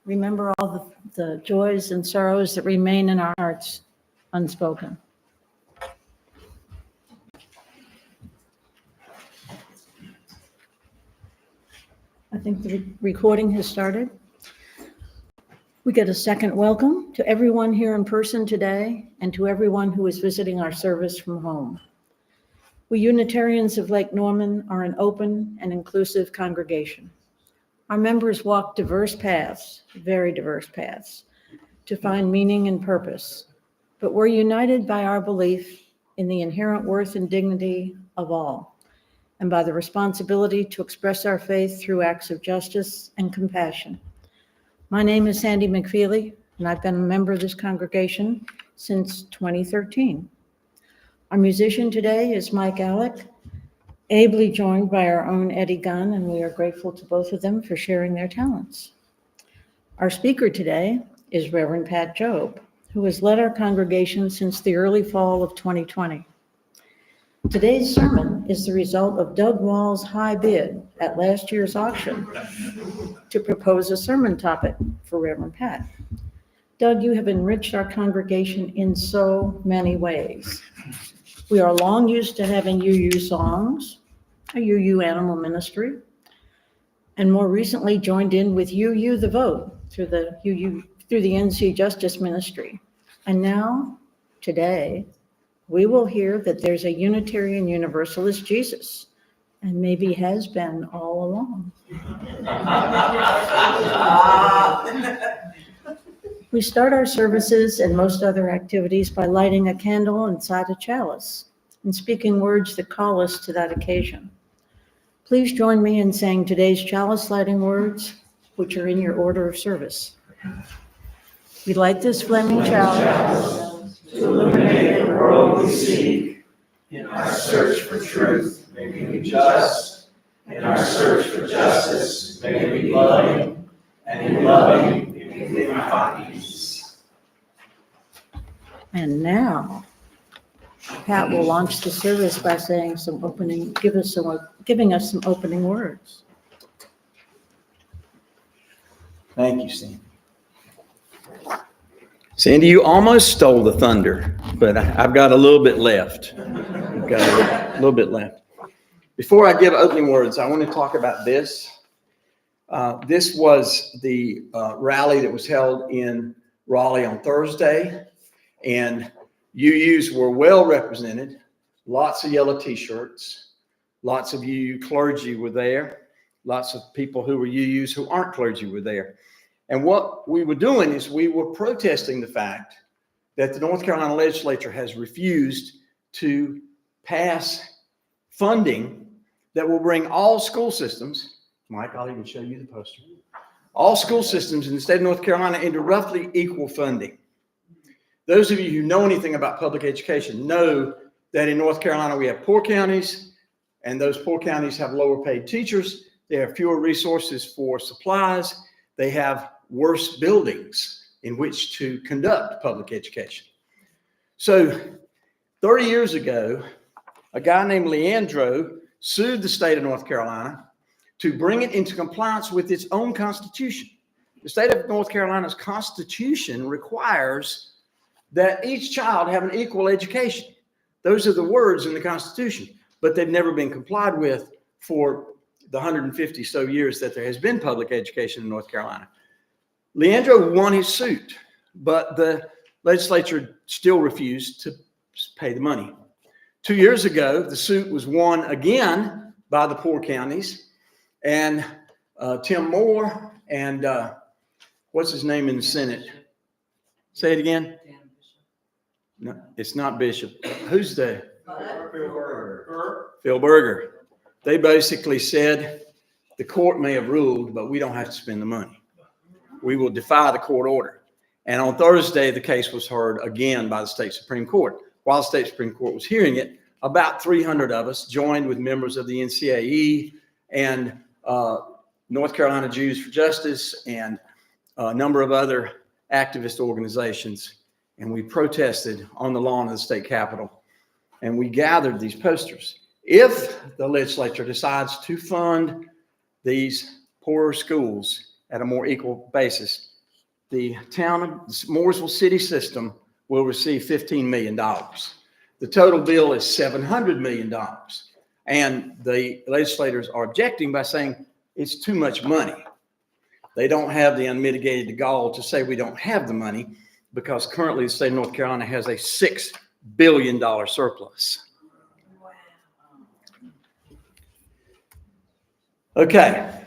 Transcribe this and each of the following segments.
remember all the joys and sorrows that remain in our hearts unspoken. I think the recording has started. We get a second welcome to everyone here in person today and to everyone who is visiting our service from home. We Unitarians of Lake Norman are an open and inclusive congregation. Our members walk diverse paths, very diverse paths, to find meaning and purpose, but we're united by our belief in the inherent worth and dignity of all, and by the responsibility to express our faith through acts of justice and compassion. My name is Sandy McFeely, and I've been a member of this congregation since 2013. Our musician today is Mike Alec, ably joined by our own Eddie Gunn, and we are grateful to both of them for sharing their talents. Our speaker today is Reverend Pat Jobe, who has led our congregation since the early fall of 2020. Today's sermon is the result of Doug Wall's high bid at last year's auction to propose a sermon topic for Reverend Pat. Doug, you have enriched our congregation in so many ways. We are long used to having UU songs, a UU animal ministry, and more recently joined in with UU the Vote through the NC Justice Ministry. And now, today, we will hear that there's a Unitarian Universalist Jesus, and maybe has been all along. We start our services and most other activities by lighting a candle inside a chalice and speaking words that call us to that occasion. Please join me in saying today's chalice lighting words, which are in your order of service. We light this flaming chalice to illuminate the world we seek. In our search for truth, may we be just. In our search for justice, may we be loving. And in loving, may we find peace. And now, Pat will launch the service by saying giving us some opening words. Thank you, Sandy. Sandy, you almost stole the thunder, but I've got a little bit left. Before I give opening words, I want to talk about this. This was the rally that was held in Raleigh on Thursday, and UUs were well represented. Lots of yellow T-shirts. Lots of UU clergy were there. Lots of people who were UUs who aren't clergy were there. And what we were doing is we were protesting the fact that the North Carolina legislature has refused to pass funding that will bring all school systems, Mike, I'll even show you the poster, all school systems in the state of North Carolina into roughly equal funding. Those of you who know anything about public education know that in North Carolina we have poor counties, and those poor counties have lower paid teachers. They have fewer resources for supplies. They have worse buildings in which to conduct public education. So 30 years ago, a guy named Leandro sued the state of North Carolina to bring it into compliance with its own constitution. The state of North Carolina's constitution requires that each child have an equal education. Those are the words in the Constitution, but they've never been complied with for the 150 so years that there has been public education in North Carolina. Leandro won his suit, but the legislature still refused to pay the money. 2 years ago, the suit was won again by the poor counties, and Tim Moore and what's his name in the Senate? Say it again. No, it's not Bishop. Who's the? Phil Berger. They basically said the court may have ruled, but we don't have to spend the money. We will defy the court order. And on Thursday, the case was heard again by the state Supreme Court. While the state Supreme Court was hearing it, about 300 of us joined with members of the NCAE and North Carolina Jews for Justice and a number of other activist organizations. And we protested on the lawn of the state capitol. And we gathered these posters. If the legislature decides to fund these poorer schools at a more equal basis, the town of Mooresville City System will receive $15 million. The total bill is $700 million. And the legislators are objecting by saying it's too much money. They don't have the unmitigated gall to say we don't have the money, because currently the state of North Carolina has a $6 billion surplus. Okay,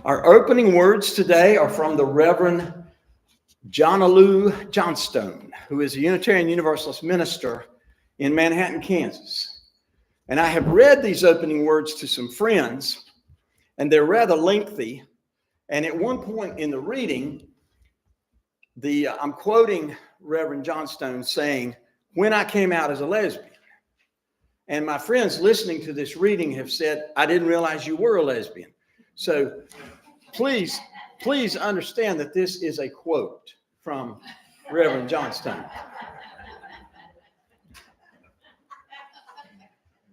our opening words today are from the Reverend Jonalou Johnstone, who is a Unitarian Universalist minister in Manhattan, Kansas. And I have read these opening words to some friends, and they're rather lengthy. And at one point in the reading, I'm quoting Reverend Johnstone saying, "When I came out as a lesbian." And my friends listening to this reading have said, "I didn't realize you were a lesbian." So please understand that this is a quote from Reverend Johnstone.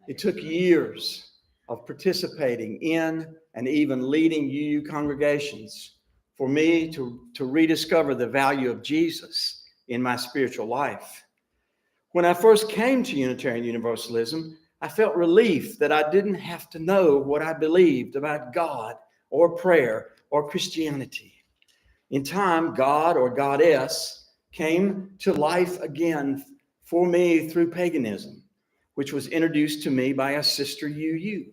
It took years of participating in and even leading UU congregations for me to rediscover the value of Jesus in my spiritual life. When I first came to Unitarian Universalism, I felt relief that I didn't have to know what I believed about God or prayer or Christianity. In time, God or Goddess came to life again for me through paganism, which was introduced to me by a sister UU.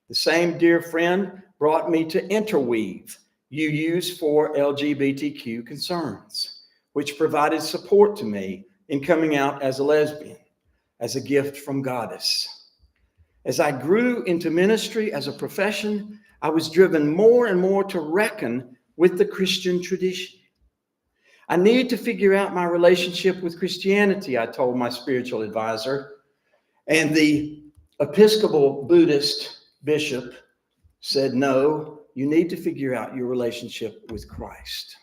The same dear friend brought me to interweave UUs for LGBTQ concerns, which provided support to me in coming out as a lesbian, as a gift from Goddess. As I grew into ministry as a profession, I was driven more and more to reckon with the Christian tradition. I needed to figure out my relationship with Christianity, I told my spiritual advisor. And the Episcopal Buddhist bishop said, "No, you need to figure out your relationship with Christ."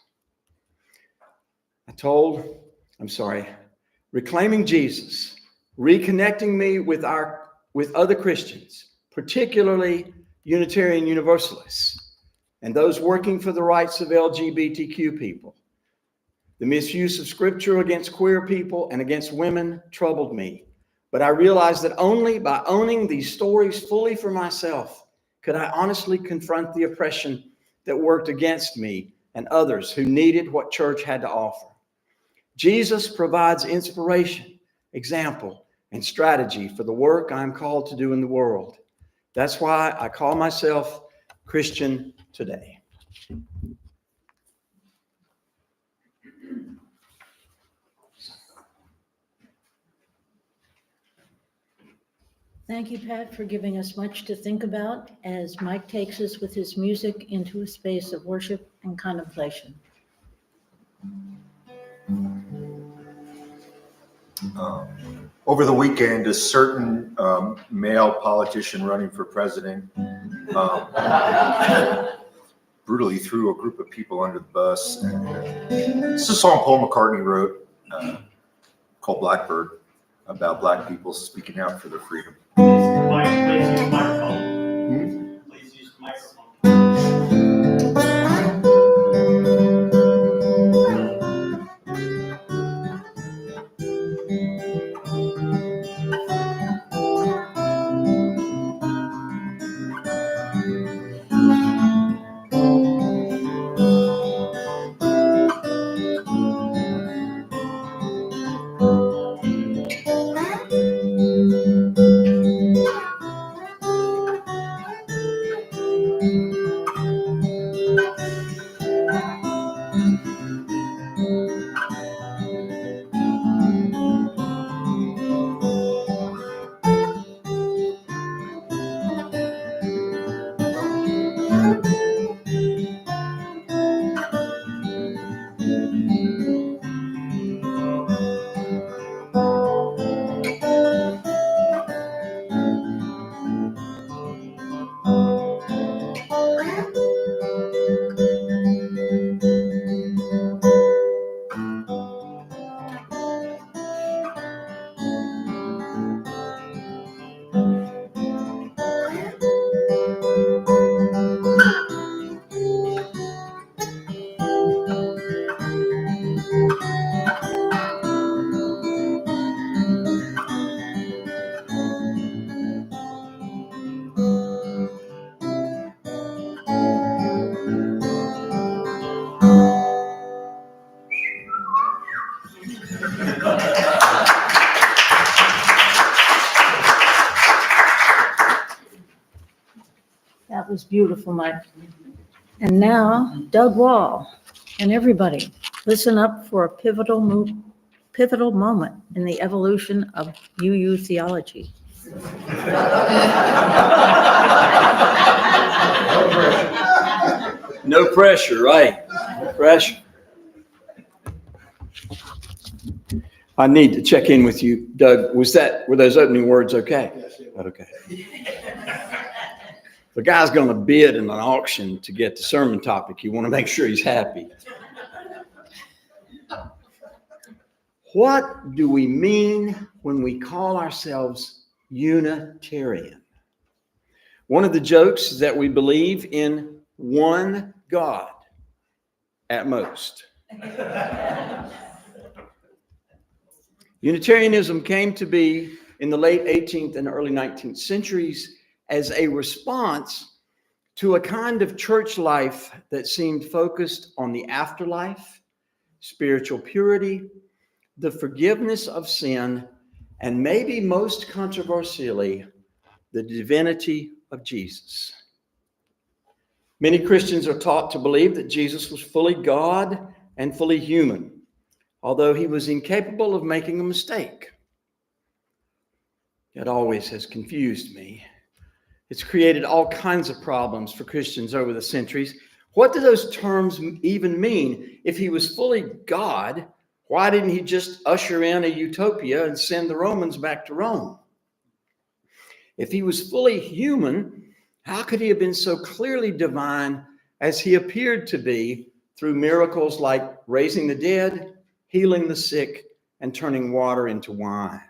Reclaiming Jesus, reconnecting me with other Christians, particularly Unitarian Universalists, and those working for the rights of LGBTQ people. The misuse of scripture against queer people and against women troubled me. But I realized that only by owning these stories fully for myself could I honestly confront the oppression that worked against me and others who needed what church had to offer. Jesus provides inspiration, example, and strategy for the work I am called to do in the world. That's why I call myself Christian today. Thank you, Pat, for giving us much to think about as Mike takes us with his music into a space of worship and contemplation. Over the weekend, a certain male politician running for president brutally threw a group of people under the bus. It's a song Paul McCartney wrote called Blackbird, about Black people speaking out for their freedom. Please use the microphone. Please use the microphone. Beautiful, Mike. And now, Doug Wall, and everybody, listen up for a pivotal moment in the evolution of UU theology. No pressure, right? No pressure. I need to check in with you, Doug. Were those opening words okay? Yes, it Okay. The guy's going to bid in an auction to get the sermon topic. You want to make sure he's happy. What do we mean when we call ourselves Unitarian? One of the jokes is that we believe in one God at most. Unitarianism came to be in the late 18th and early 19th centuries as a response to a kind of church life that seemed focused on the afterlife, spiritual purity, the forgiveness of sin, and maybe most controversially, the divinity of Jesus. Many Christians are taught to believe that Jesus was fully God and fully human, although he was incapable of making a mistake. It always has confused me. It's created all kinds of problems for Christians over the centuries. What do those terms even mean? If he was fully God, why didn't he just usher in a utopia and send the Romans back to Rome? If he was fully human, how could he have been so clearly divine as he appeared to be through miracles like raising the dead, healing the sick, and turning water into wine?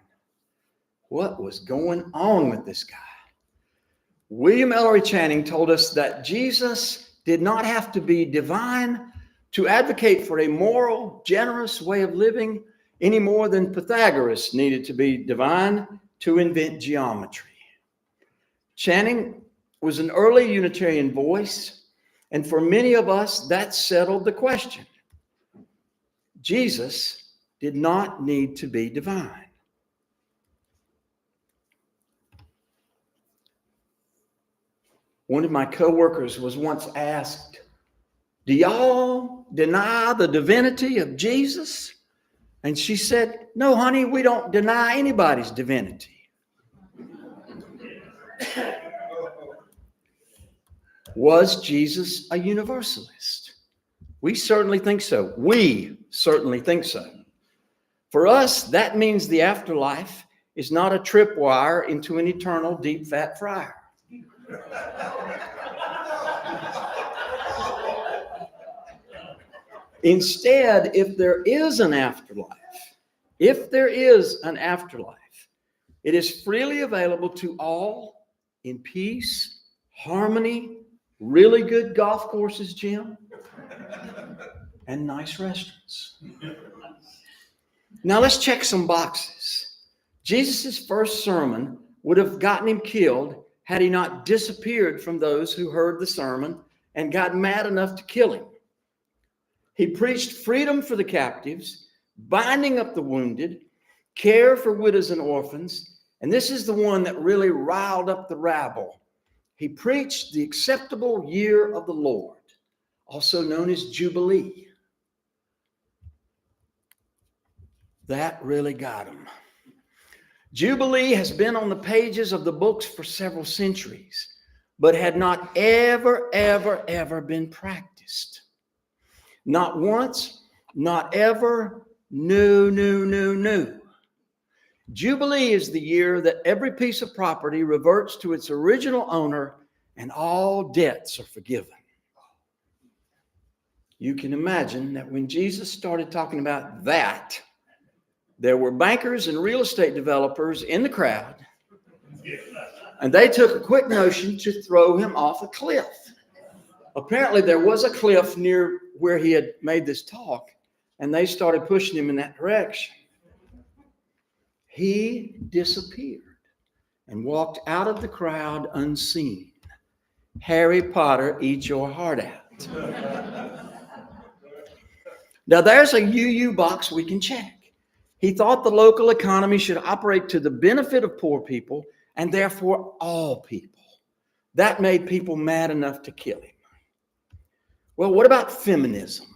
What was going on with this guy? William Ellery Channing told us that Jesus did not have to be divine to advocate for a moral, generous way of living any more than Pythagoras needed to be divine to invent geometry. Channing was an early Unitarian voice, and for many of us, that settled the question. Jesus did not need to be divine. One of my coworkers was once asked, "Do y'all deny the divinity of Jesus?" And she said, "No, honey, we don't deny anybody's divinity." Was Jesus a universalist? We certainly think so. We certainly think so. For us, that means the afterlife is not a tripwire into an eternal deep fat fryer. Instead, if there is an afterlife, it is freely available to all in peace, harmony, really good golf courses, Jim, and nice restaurants. Now let's check some boxes. Jesus' first sermon would have gotten him killed had he not disappeared from those who heard the sermon and got mad enough to kill him. He preached freedom for the captives, binding up the wounded, care for widows and orphans, and this is the one that really riled up the rabble. He preached the acceptable year of the Lord, also known as Jubilee. That really got him. Jubilee has been on the pages of the books for several centuries, but had not ever been practiced. Not once, not ever, no. Jubilee is the year that every piece of property reverts to its original owner and all debts are forgiven. You can imagine that when Jesus started talking about that, there were bankers and real estate developers in the crowd, and they took a quick notion to throw him off a cliff. Apparently, there was a cliff near where he had made this talk, and they started pushing him in that direction. He disappeared and walked out of the crowd unseen. Harry Potter, eat your heart out. Now, there's a UU box we can check. He thought the local economy should operate to the benefit of poor people and therefore all people. That made people mad enough to kill him. Well, what about feminism?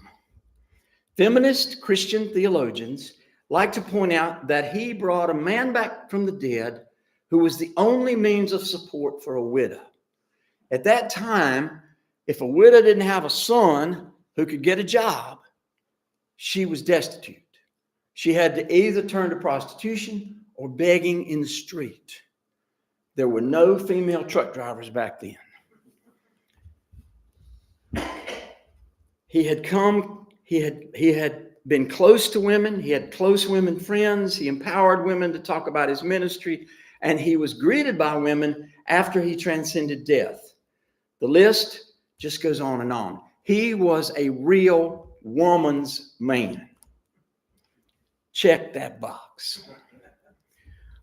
Feminist Christian theologians like to point out that he brought a man back from the dead who was the only means of support for a widow. At that time, if a widow didn't have a son who could get a job, she was destitute. She had to either turn to prostitution or begging in the street. There were no female truck drivers back then. He had been close to women. He had close women friends. He empowered women to talk about his ministry. And he was greeted by women after he transcended death. The list just goes on and on. He was a real woman's man. Check that box.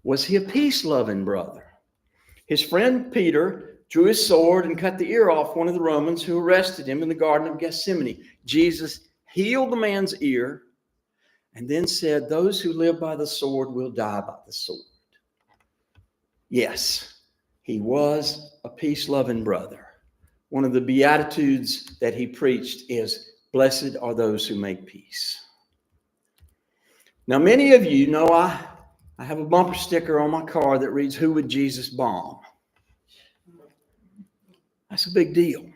Was he a peace-loving brother? His friend Peter drew his sword and cut the ear off one of the Romans who arrested him in the Garden of Gethsemane. Jesus healed the man's ear and then said, "Those who live by the sword will die by the sword." Yes, he was a peace-loving brother. One of the Beatitudes that he preached is, "Blessed are those who make peace." Now, many of you know I have a bumper sticker on my car that reads, "Who would Jesus bomb?" That's a big deal.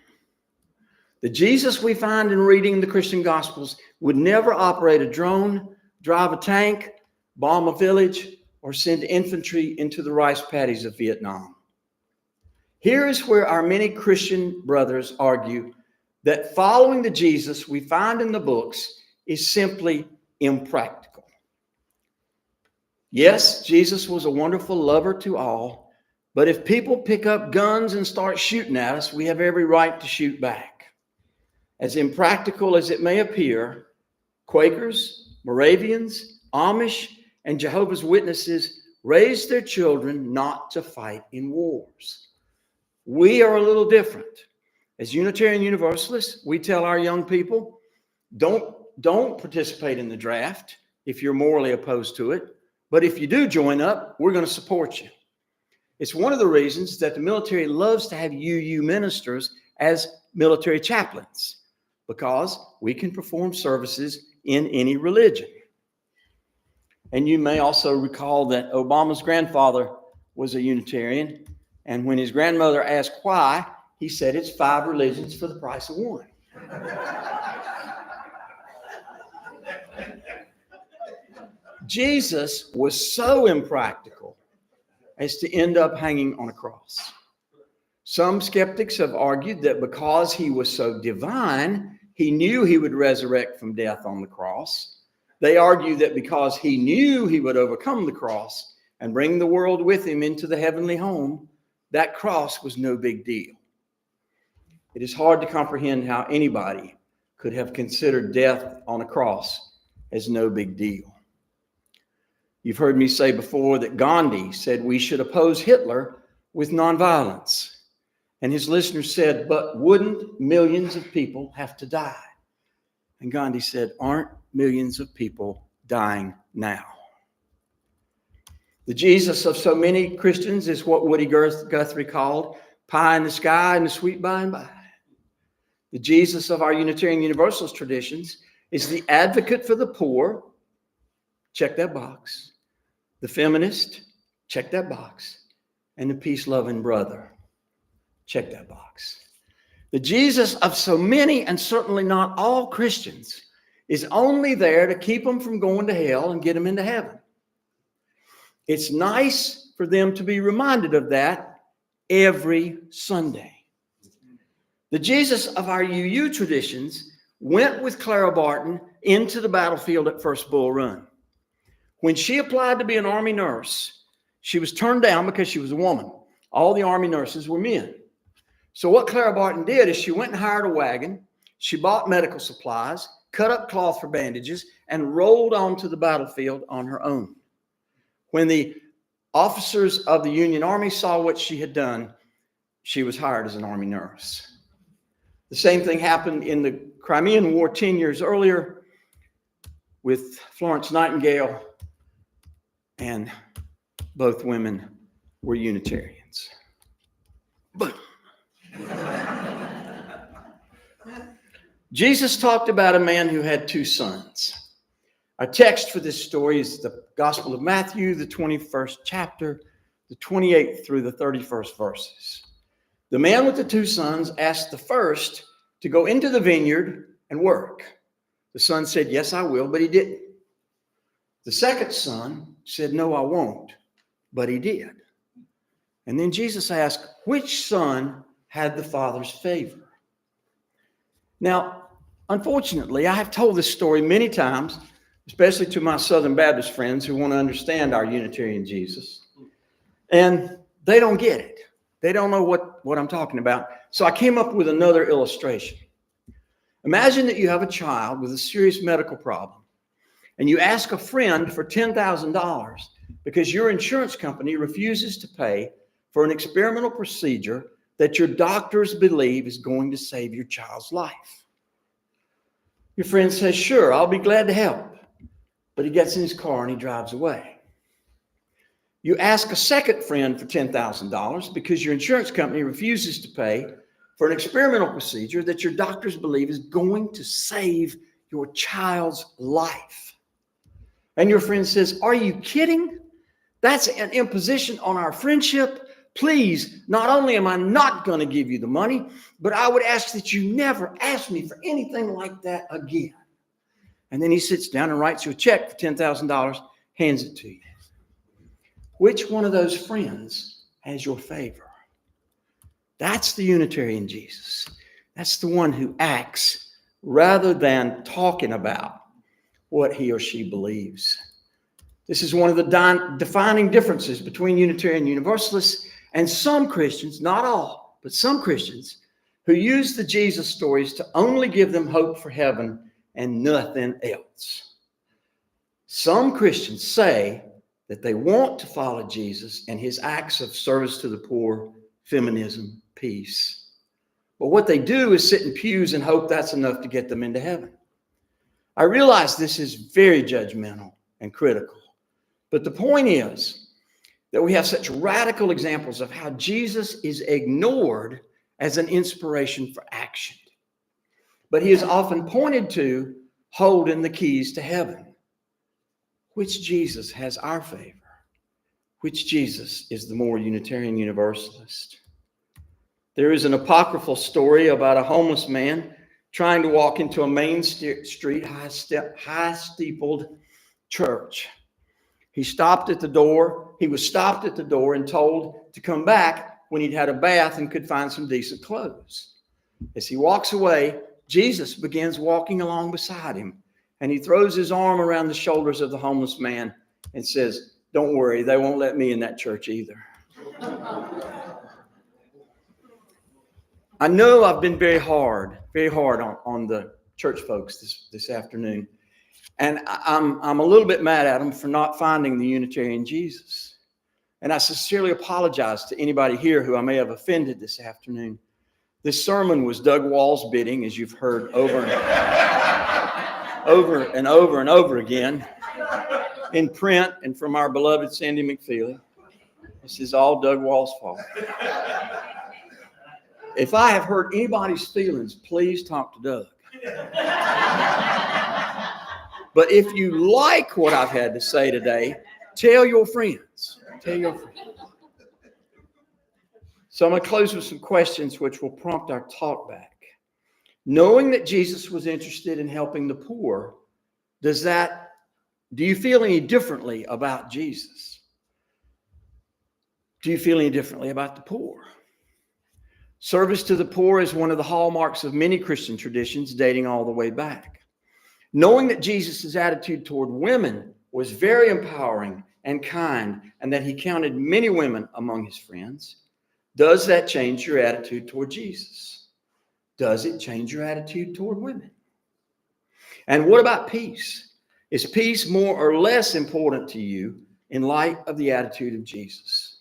The Jesus we find in reading the Christian Gospels would never operate a drone, drive a tank, bomb a village, or send infantry into the rice paddies of Vietnam. Here is where our many Christian brothers argue that following the Jesus we find in the books is simply impractical. Yes, Jesus was a wonderful lover to all, but if people pick up guns and start shooting at us, we have every right to shoot back. As impractical as it may appear, Quakers, Moravians, Amish, and Jehovah's Witnesses raised their children not to fight in wars. We are a little different. As Unitarian Universalists, we tell our young people, don't participate in the draft if you're morally opposed to it. But if you do join up, we're going to support you. It's one of the reasons that the military loves to have UU ministers as military chaplains, because we can perform services in any religion. And you may also recall that Obama's grandfather was a Unitarian, and when his grandmother asked why, he said it's 5 religions for the price of 1. Jesus was so impractical as to end up hanging on a cross. Some skeptics have argued that because he was so divine, he knew he would resurrect from death on the cross. They argue that because he knew he would overcome the cross and bring the world with him into the heavenly home, that cross was no big deal. It is hard to comprehend how anybody could have considered death on a cross as no big deal. You've heard me say before that Gandhi said we should oppose Hitler with nonviolence. And his listeners said, "But wouldn't millions of people have to die?" And Gandhi said, "Aren't millions of people dying now?" The Jesus of so many Christians is what Woody Guthrie called pie in the sky and the sweet by and by. The Jesus of our Unitarian Universalist traditions is the advocate for the poor. Check that box. The feminist. Check that box. And the peace-loving brother. Check that box. The Jesus of so many, and certainly not all Christians, is only there to keep them from going to hell and get them into heaven. It's nice for them to be reminded of that every Sunday. The Jesus of our UU traditions went with Clara Barton into the battlefield at First Bull Run. When she applied to be an Army nurse, she was turned down because she was a woman. All the Army nurses were men. So what Clara Barton did is she went and hired a wagon. She bought medical supplies, cut up cloth for bandages, and rolled onto the battlefield on her own. When the officers of the Union Army saw what she had done, she was hired as an Army nurse. The same thing happened in the Crimean War 10 years earlier with Florence Nightingale, and both women were Unitarians. Boom. Jesus talked about a man who had two sons. Our text for this story is the Gospel of Matthew, the 21st chapter, the 28th through the 31st verses. The man with the two sons asked the first to go into the vineyard and work. The son said, "Yes, I will," but he didn't. The second son said, "No, I won't," but he did. And then Jesus asked, which son had the father's favor? Now, unfortunately, I have told this story many times, especially to my Southern Baptist friends who want to understand our Unitarian Jesus. And they don't get it. They don't know what I'm talking about. So I came up with another illustration. Imagine that you have a child with a serious medical problem, and you ask a friend for $10,000 because your insurance company refuses to pay for an experimental procedure that your doctors believe is going to save your child's life. Your friend says, "Sure, I'll be glad to help." But he gets in his car and he drives away. You ask a second friend for $10,000 because your insurance company refuses to pay for an experimental procedure that your doctors believe is going to save your child's life. And your friend says, "Are you kidding? That's an imposition on our friendship. Please, not only am I not going to give you the money, but I would ask that you never ask me for anything like that again." And then he sits down and writes you a check for $10,000, hands it to you. Which one of those friends has your favor? That's the Unitarian Jesus. That's the one who acts rather than talking about what he or she believes. This is one of the defining differences between Unitarian Universalists and some Christians, not all, but some Christians, who use the Jesus stories to only give them hope for heaven and nothing else. Some Christians say that they want to follow Jesus and his acts of service to the poor, feminism, peace. But what they do is sit in pews and hope that's enough to get them into heaven. I realize this is very judgmental and critical, but the point is that we have such radical examples of how Jesus is ignored as an inspiration for action. But he is often pointed to holding the keys to heaven. Which Jesus has our favor? Which Jesus is the more Unitarian Universalist? There is an apocryphal story about a homeless man trying to walk into a main street, high-steepled church. He stopped at the door. He was stopped at the door and told to come back when he'd had a bath and could find some decent clothes. As he walks away, Jesus begins walking along beside him, and he throws his arm around the shoulders of the homeless man and says, "Don't worry, they won't let me in that church either." I know I've been very hard on the church folks this afternoon. And I'm a little bit mad at them for not finding the Unitarian Jesus. And I sincerely apologize to anybody here who I may have offended this afternoon. This sermon was Doug Wall's bidding, as you've heard over and over again in print and from our beloved Sandy McFeely. This is all Doug Wall's fault. If I have hurt anybody's feelings, please talk to Doug. But if you like what I've had to say today, tell your friends. Tell your friends. So I'm going to close with some questions which will prompt our talk back. Knowing that Jesus was interested in helping the poor, do you feel any differently about Jesus? Do you feel any differently about the poor? Service to the poor is one of the hallmarks of many Christian traditions dating all the way back. Knowing that Jesus' attitude toward women was very empowering and kind, and that he counted many women among his friends, does that change your attitude toward Jesus? Does it change your attitude toward women? And what about peace? Is peace more or less important to you in light of the attitude of Jesus?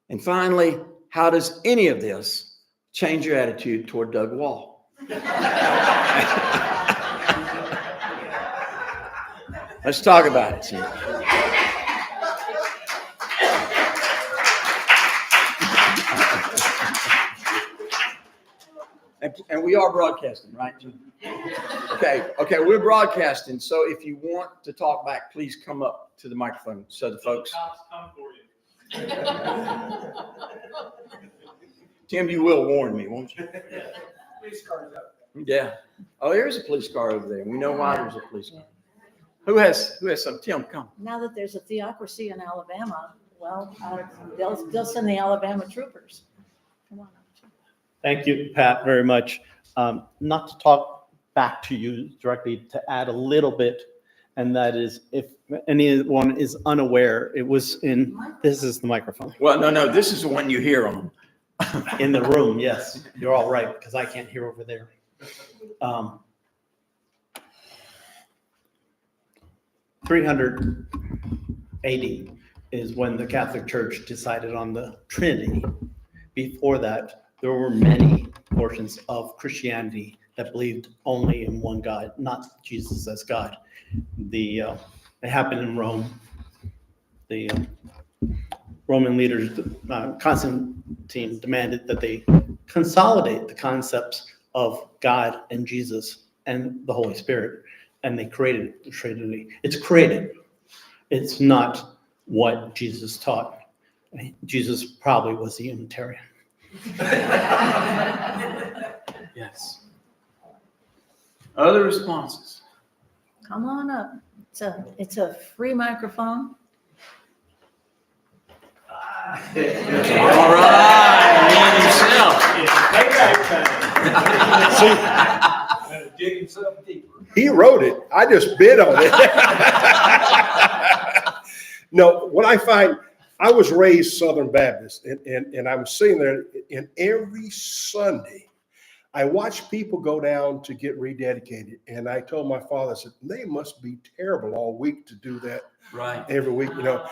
And finally, how does any of this change your attitude toward Doug Wall? Let's talk about it, Sam. we are broadcasting, right? Okay, we're broadcasting. So if you want to talk back, please come up to the microphone so the folks. Tim, you will warn me, won't you? Police cars up. Yeah. Oh, there's a police car over there. We know why there's a police car. Who has some? Tim, come. Now that there's a theocracy in Alabama, well, they'll send the Alabama troopers. Come on up. Thank you, Pat, very much. Not to talk back to you directly, to add a little bit, and that is, if anyone is unaware, it was in, this is the microphone. Well, no, this is the one you hear on. In the room, yes, you're all right, because I can't hear over there. 380 is when the Catholic Church decided on the Trinity. Before that, there were many portions of Christianity that believed only in one God, not Jesus as God. It happened in Rome. The Roman leaders, Constantine, demanded that they consolidate the concepts of God and Jesus and the Holy Spirit, and they created the Trinity. It's created. It's not what Jesus taught. Jesus probably was a Unitarian. Yes. Other responses? Come on up. It's a free microphone. All right, man himself. Dig himself deeper. He wrote it. I just bid on it. No, what I find, I was raised Southern Baptist, and I was sitting there, and every Sunday, I watched people go down to get rededicated. And I told my father, I said, they must be terrible all week to do that Right. every week, you know.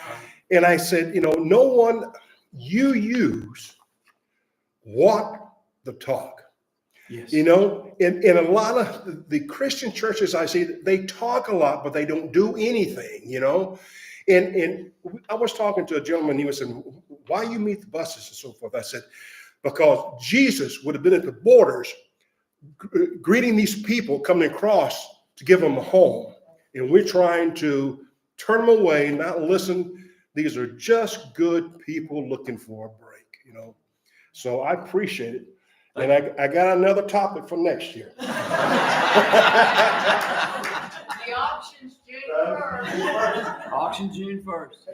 And I said, you know, no one, you use walk the talk. Yes. You know, in a lot of the Christian churches I see, they talk a lot, but they don't do anything, you know. And I was talking to a gentleman, he was saying, why you meet the buses and so forth? I said, because Jesus would have been at the borders greeting these people coming across to give them a home. And we're trying to turn them away, not listen. These are just good people looking for a break, you know. So I appreciate it. And I got another topic for next year. The auction's June 1st. Auction June 1st.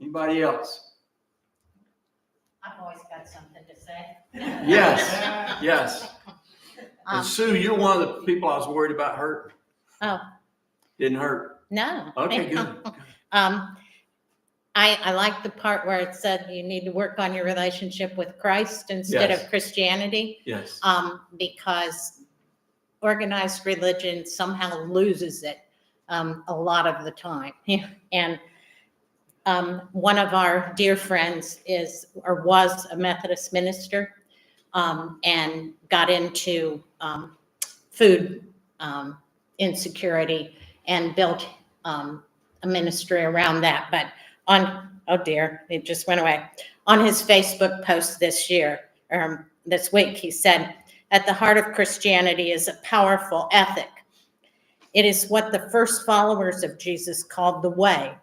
Anybody else? I've always got something to say. Yes. And Sue, you're one of the people I was worried about hurting. Oh, Didn't hurt. no. Okay, good. I like the part where it said you need to work on your relationship with Christ instead Yes. of Christianity, Yes. because organized religion somehow loses it a lot of the time. And one of our dear friends was a Methodist minister, and got into food insecurity and built a ministry around that. But oh dear, it just went away. On his Facebook post this week, he said, at the heart of Christianity is a powerful ethic. It is what the first followers of Jesus called the way,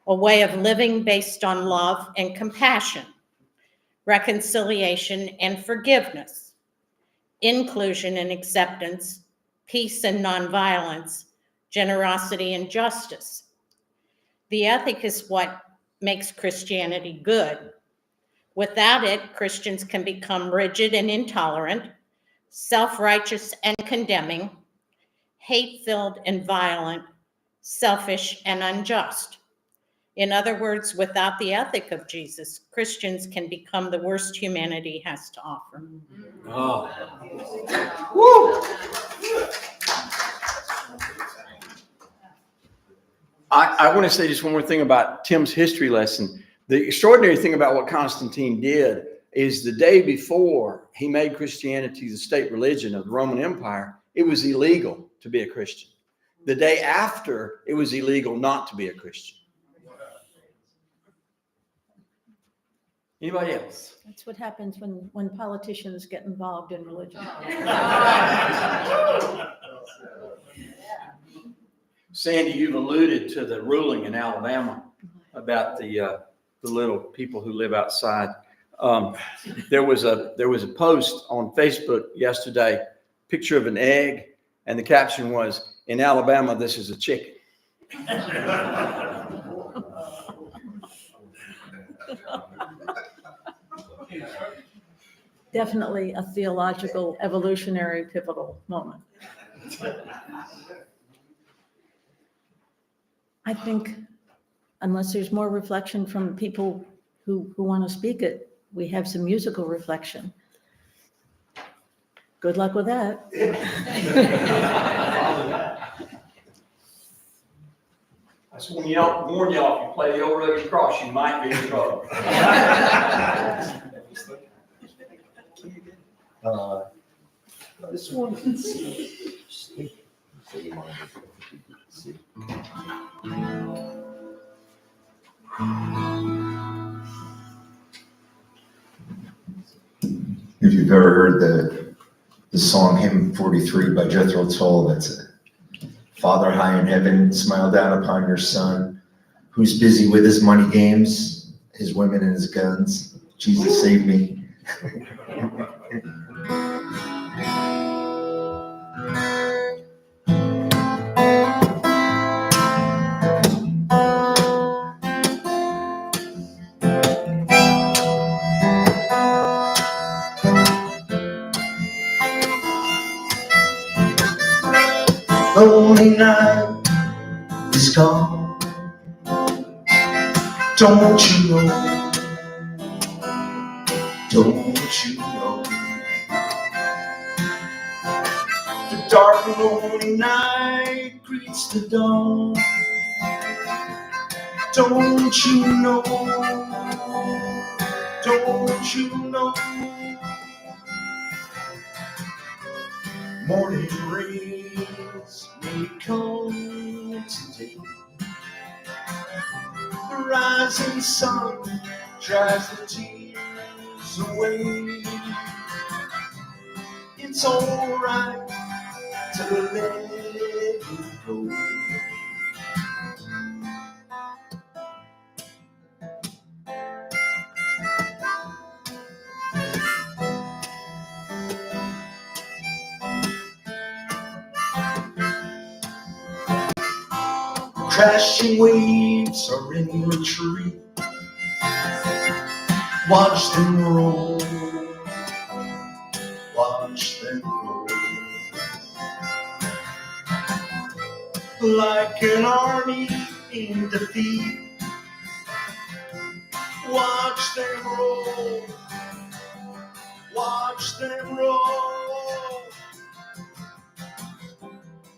a way of living based on love and compassion, reconciliation and forgiveness, inclusion and acceptance, peace and nonviolence, generosity and justice. The ethic is what makes Christianity good. Without it, Christians can become rigid and intolerant, self-righteous and condemning, hate-filled and violent, selfish and unjust. In other words, without the ethic of Jesus, Christians can become the worst humanity has to offer. Oh. Woo. I want to say just one more thing about Tim's history lesson. The extraordinary thing about what Constantine did is the day before he made Christianity the state religion of the Roman Empire, it was illegal to be a Christian. The day after, it was illegal not to be a Christian. Anybody else? That's what happens when politicians get involved in religion. Sandy, you've alluded to the ruling in Alabama about the little people who live outside. There was a post on Facebook yesterday, picture of an egg, and the caption was, "In Alabama, this is a chicken." Definitely a theological, evolutionary, pivotal moment. I think, unless there's more reflection from people who want to speak it, we have some musical reflection. Good luck with that. I just warn y'all, if you play the old rugged cross, you might be in trouble. This one. If you've ever heard the song Hymn 43 by Jethro Tull, that's it. Father high in heaven, smile down upon your son, who's busy with his money games, his women and his guns. Jesus save me. Lonely night is gone. Don't you know? Don't you know? The dark and lonely night greets the dawn. Don't you know? Don't you know? Morning rains may come today. The rising sun dries the tears away. It's alright to let it go. Crashing waves are in retreat. Watch them roll. Watch them roll. Like an army in defeat. Watch them roll. Watch them roll.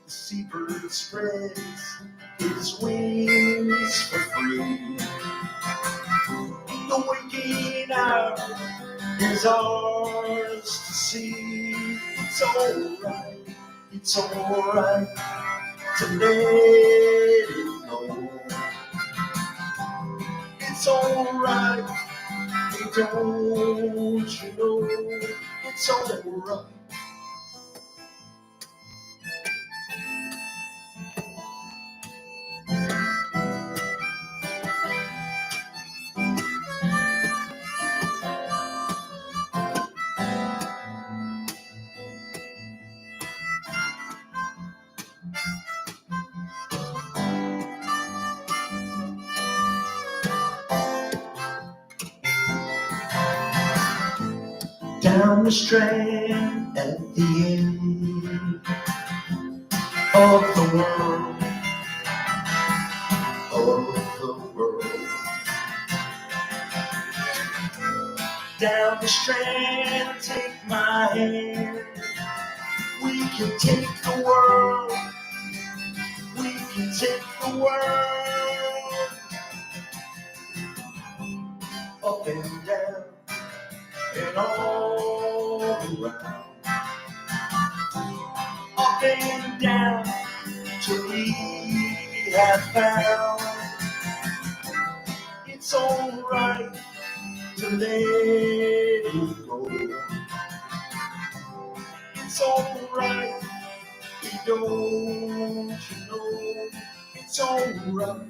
The seabird spreads his wings for free. The waking hour is ours to see. It's alright to let it go. It's alright, don't you know? It's alright. Down the strand at the end of the world, Down the strand, take my hand. We can take the world. We can take the world. Up and down and all around. Up and down till we have found. It's alright to let it go. It's alright, don't you know? It's alright.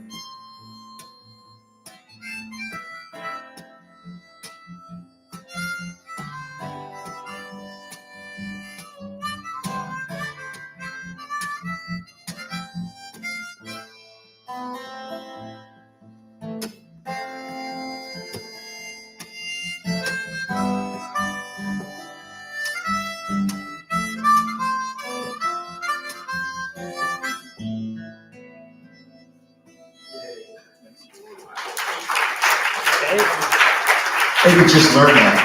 Maybe just learn that.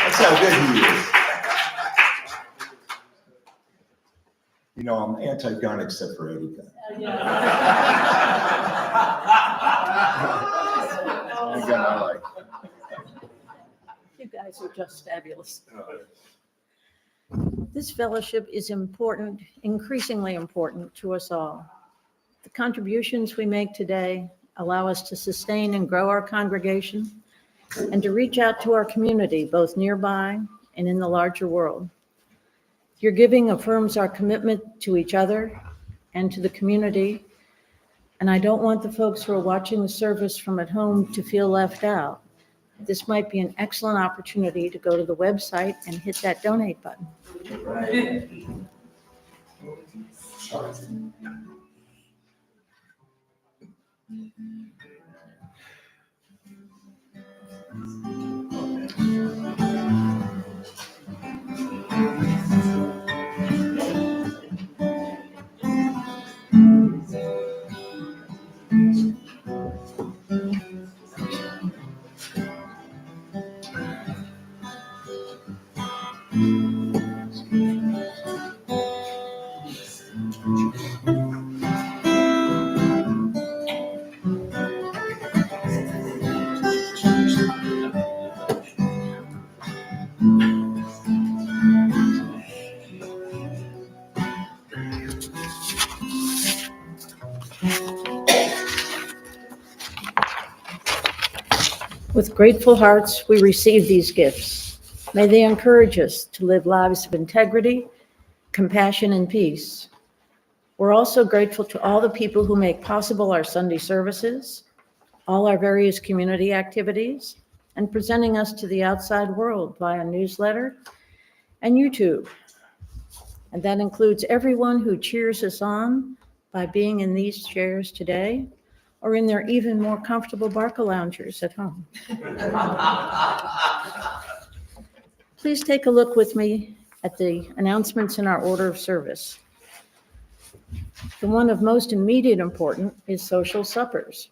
That's how good he is. You know, I'm anti-gun except for Eddie gun. Any gun I like. You guys are just fabulous. This fellowship is important, increasingly important to us all. The contributions we make today allow us to sustain and grow our congregation and to reach out to our community, both nearby and in the larger world. Your giving affirms our commitment to each other and to the community, and I don't want the folks who are watching the service from at home to feel left out. This might be an excellent opportunity to go to the website and hit that donate button. With grateful hearts, we receive these gifts. May they encourage us to live lives of integrity, compassion, and peace. We're also grateful to all the people who make possible our Sunday services, all our various community activities, and presenting us to the outside world via newsletter and YouTube. And that includes everyone who cheers us on by being in these chairs today or in their even more comfortable Barca loungers at home. Please take a look with me at the announcements in our order of service. The one of most immediate importance is social suppers.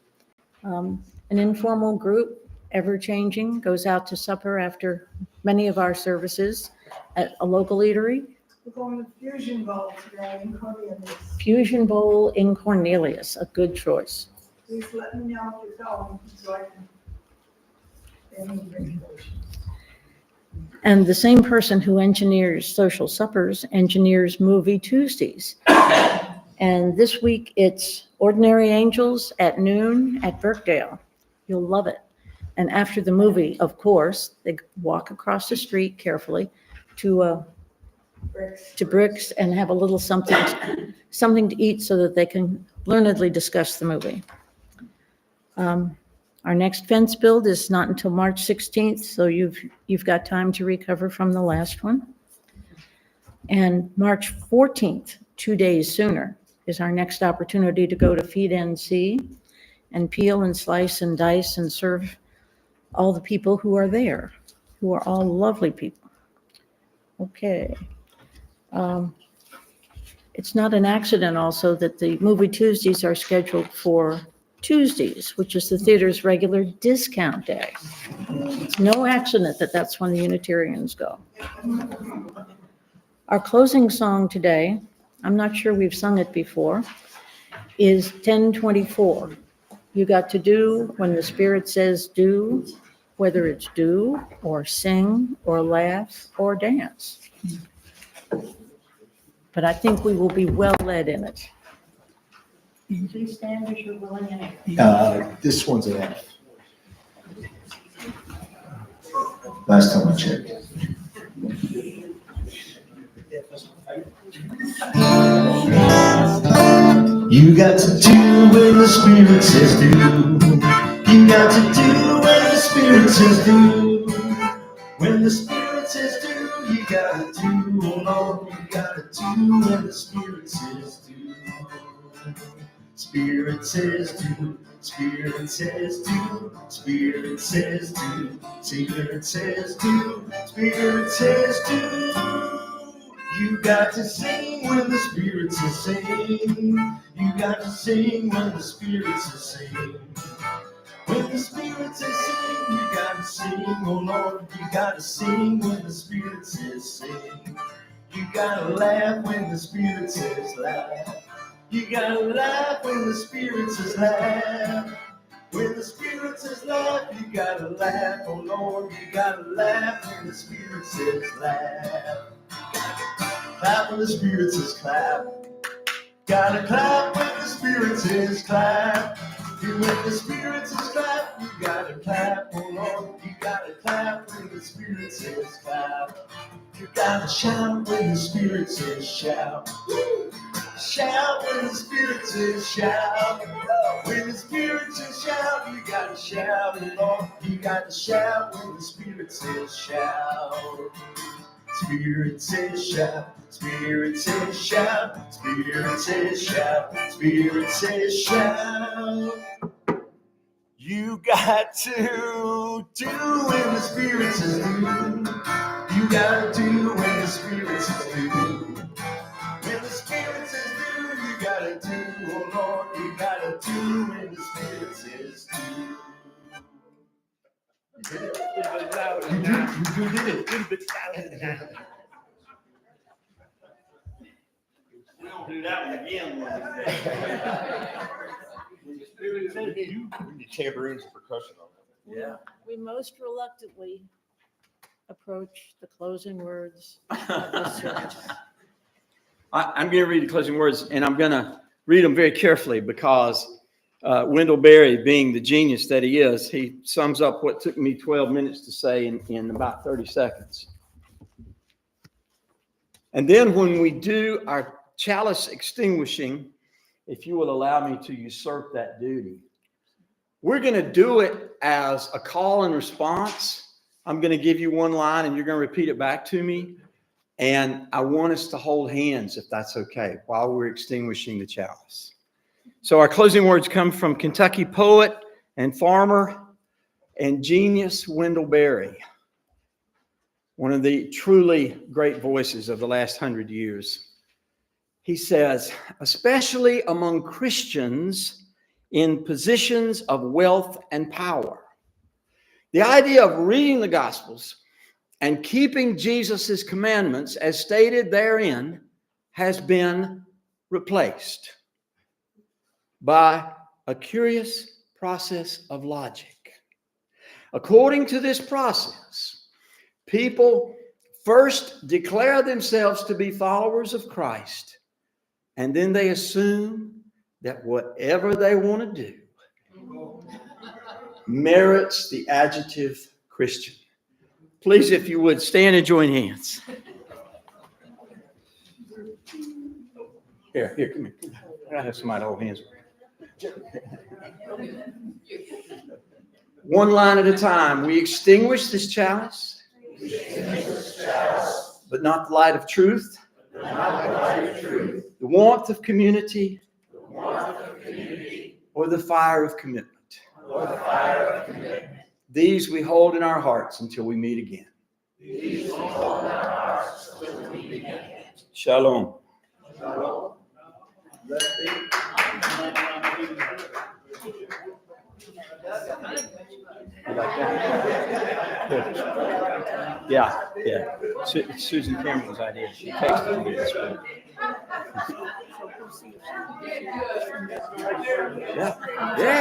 An informal group, ever-changing, goes out to supper after many of our services at a local eatery. We're going to Fusion Bowl today in Cornelius. Fusion Bowl in Cornelius, a good choice. Please let me know if you're going so I can. And the same person who engineers social suppers engineers movie Tuesdays. And this week it's Ordinary Angels at noon at Birkdale. You'll love it. And after the movie, of course, they walk across the street carefully to Bricks and have a little something to eat so that they can learnedly discuss the movie. Our next fence build is not until March 16th, so you've got time to recover from the last one. And March 14th, 2 days sooner, is our next opportunity to go to FeedNC and peel and slice and dice and serve all the people who are there, who are all lovely people. Okay. It's not an accident also that the movie Tuesdays are scheduled for Tuesdays, which is the theater's regular discount day. It's no accident that that's when the Unitarians go. Our closing song today, I'm not sure we've sung it before, is 1024. You got to do when the Spirit says do, whether it's do or sing or laugh or dance. But I think we will be well led in it. Please stand as you're willing and able. This one's an F. Last time I checked. You got to do when the Spirit says do. You got to do when the Spirit says do. When the Spirit says do, you gotta do. Oh Lord, you gotta do when the Spirit says do. Spirit says do. Spirit says do. Spirit says do. Spirit says do. Spirit says do. You got to sing when the Spirit says sing. You got to sing when the Spirit says sing. When the Spirit says sing, you gotta sing, oh Lord, you gotta sing when the Spirit says sing. You gotta laugh when the Spirit says laugh. You gotta laugh when the Spirit says laugh. When the Spirit says laugh, you gotta laugh, oh Lord, you gotta laugh when the Spirit says laugh. Clap when the Spirit says clap. Gotta clap when the Spirit says clap. And when the Spirit says clap, you gotta clap, oh Lord, you gotta clap when the Spirit says clap. You gotta shout when the Spirit says shout. Shout when the Spirit says shout. When the Spirit says shout, you gotta shout, oh Lord, you gotta shout when the Spirit says shout. Spirit says shout, Spirit says shout, Spirit says shout, Spirit says shout. You got to do when the Spirit says do. You gotta do when the Spirit says do. When the Spirit says do, you gotta do, oh Lord, you gotta do when the Spirit says do. You did it. A little bit louder now. You did it. A little bit louder now. We don't do that one again one of these days. When the Spirit says do. The tambourines and percussion on them. Yeah. We most reluctantly approach the closing words of this service. I'm going to read the closing words, and I'm going to read them very carefully because Wendell Berry, being the genius that he is, he sums up what took me 12 minutes to say in about 30 seconds. And then when we do our chalice extinguishing, if you will allow me to usurp that duty, we're going to do it as a call and response. I'm going to give you one line, and you're going to repeat it back to me. And I want us to hold hands, if that's okay, while we're extinguishing the chalice. So our closing words come from Kentucky poet and farmer and genius Wendell Berry, one of the truly great voices of the last 100 years. He says, especially among Christians in positions of wealth and power, the idea of reading the Gospels and keeping Jesus' commandments as stated therein has been replaced by a curious process of logic. According to this process, people first declare themselves to be followers of Christ, and then they assume that whatever they want to do merits the adjective Christian. Please, if you would, stand and join hands. Here, come here. I have somebody hold hands. One line at a time. We extinguish this chalice, but not the light of truth, the warmth of community, or the fire of commitment. These we hold in our hearts until we meet again. Shalom. You like that? Good. Yeah. Susan Cameron's idea. She texted me this week. Yeah.